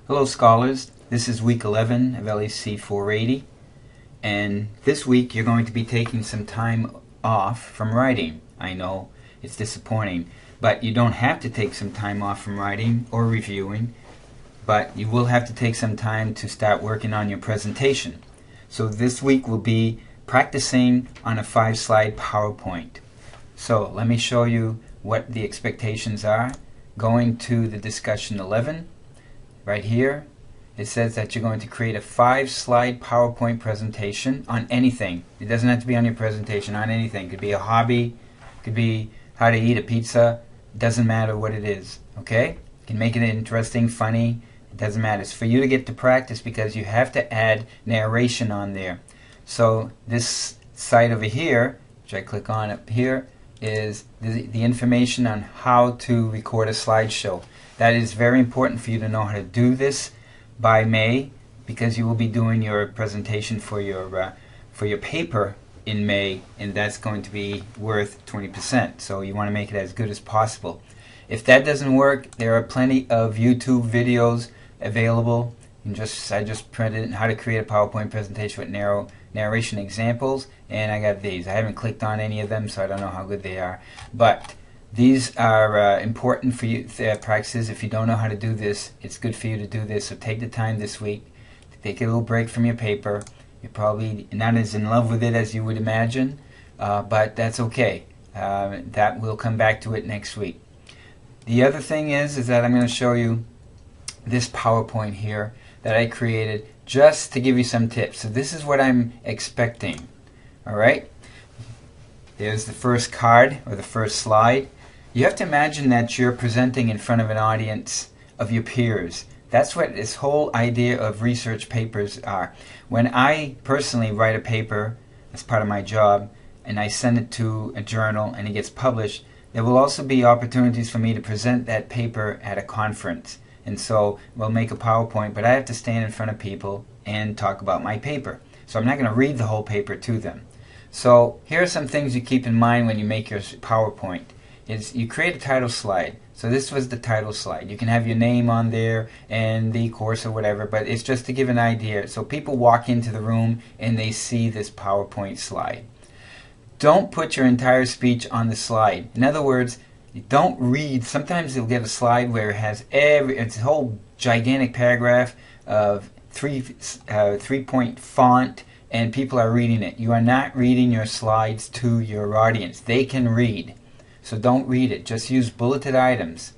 Hello scholars, this is week 11 of LAC 480, and this week you're going to be taking some time off from writing. I know it's disappointing, but you don't have to take some time off from writing or reviewing, but you will have to take some time to start working on your presentation. So this week will be practicing on a 5-slide PowerPoint. So let me show you what the expectations are. Going to the discussion 11, right here, it says that you're going to create a 5-slide PowerPoint presentation on anything. It doesn't have to be on your presentation, on anything. It could be a hobby, it could be how to eat a pizza. It doesn't matter what it is, okay? You can make it interesting, funny. It doesn't matter. It's for you to get to practice because you have to add narration on there. So this site over here, which I click on up here, is the information on how to record a slideshow. That is very important for you to know how to do this by May, because you will be doing your presentation for your paper in May, and that's going to be worth 20%. So you want to make it as good as possible. If that doesn't work, there are plenty of YouTube videos available. I just printed how to create a PowerPoint presentation with narration examples, and I got these. I haven't clicked on any of them, so I don't know how good they are. But these are important for you practices. If you don't know how to do this, it's good for you to do this. So take the time this week to take a little break from your paper. You're probably not as in love with it as you would imagine, but that's okay. That we'll come back to it next week. The other thing is that I'm going to show you this PowerPoint here that I created just to give you some tips. So this is what I'm expecting. Alright? There's the first card, or the first slide. You have to imagine that you're presenting in front of an audience of your peers. That's what this whole idea of research papers are. When I personally write a paper as part of my job, and I send it to a journal and it gets published, there will also be opportunities for me to present that paper at a conference. And so we'll make a PowerPoint, but I have to stand in front of people and talk about my paper. So I'm not going to read the whole paper to them. So here are some things you keep in mind when you make your PowerPoint. You create a title slide. So this was the title slide. You can have your name on there and the course or whatever, but it's just to give an idea. So people walk into the room and they see this PowerPoint slide. Don't put your entire speech on the slide. In other words, don't read. Sometimes you'll get a slide where it has it's a whole gigantic paragraph of three-point font, and people are reading it. You are not reading your slides to your audience. They can read, so don't read it. Just use bulleted items.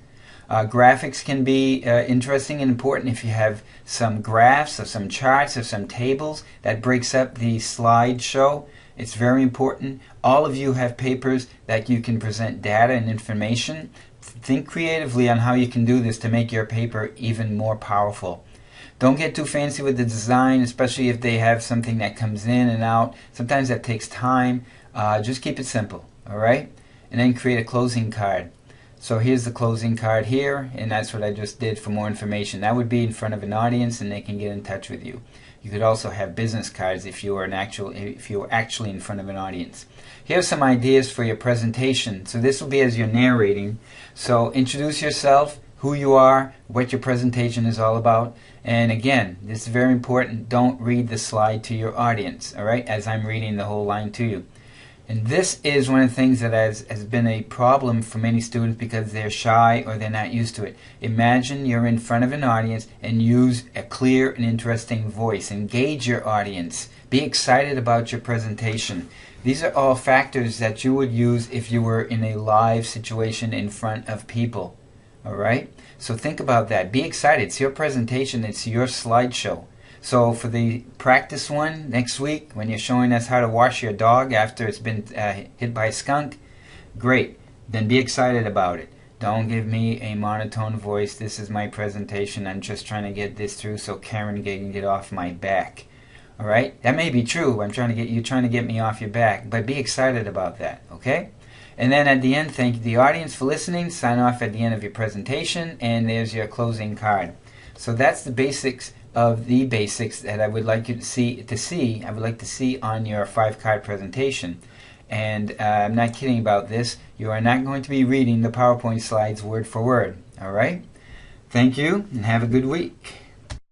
Graphics can be interesting and important if you have some graphs or some charts or some tables that breaks up the slideshow. It's very important. All of you have papers that you can present data and information. Think creatively on how you can do this to make your paper even more powerful. Don't get too fancy with the design, especially if they have something that comes in and out. Sometimes that takes time. Just keep it simple, alright? And then create a closing card. So here's the closing card here, and that's what I just did for more information. That would be in front of an audience and they can get in touch with you. You could also have business cards if you are actually in front of an audience. Here's some ideas for your presentation. So this will be as you're narrating. So introduce yourself, who you are, what your presentation is all about. And again, this is very important. Don't read the slide to your audience, all right, as I'm reading the whole line to you. And this is one of the things that has been a problem for many students because they're shy or they're not used to it. Imagine you're in front of an audience and use a clear and interesting voice. Engage your audience. Be excited about your presentation. These are all factors that you would use if you were in a live situation in front of people. Alright? So think about that. Be excited. It's your presentation. It's your slideshow. So for the practice one next week, when you're showing us how to wash your dog after it's been hit by a skunk, great. Then be excited about it. Don't give me a monotone voice. This is my presentation. I'm just trying to get this through so Caron can get off my back. All right? That may be true. I'm trying to get me off your back, but be excited about that. Okay? And then at the end, thank the audience for listening. Sign off at the end of your presentation, and there's your closing card. So that's the basics of the basics that I would like you to see. I would like to see on your 5-card presentation. And I'm not kidding about this. You are not going to be reading the PowerPoint slides word for word. All right? Thank you, and have a good week.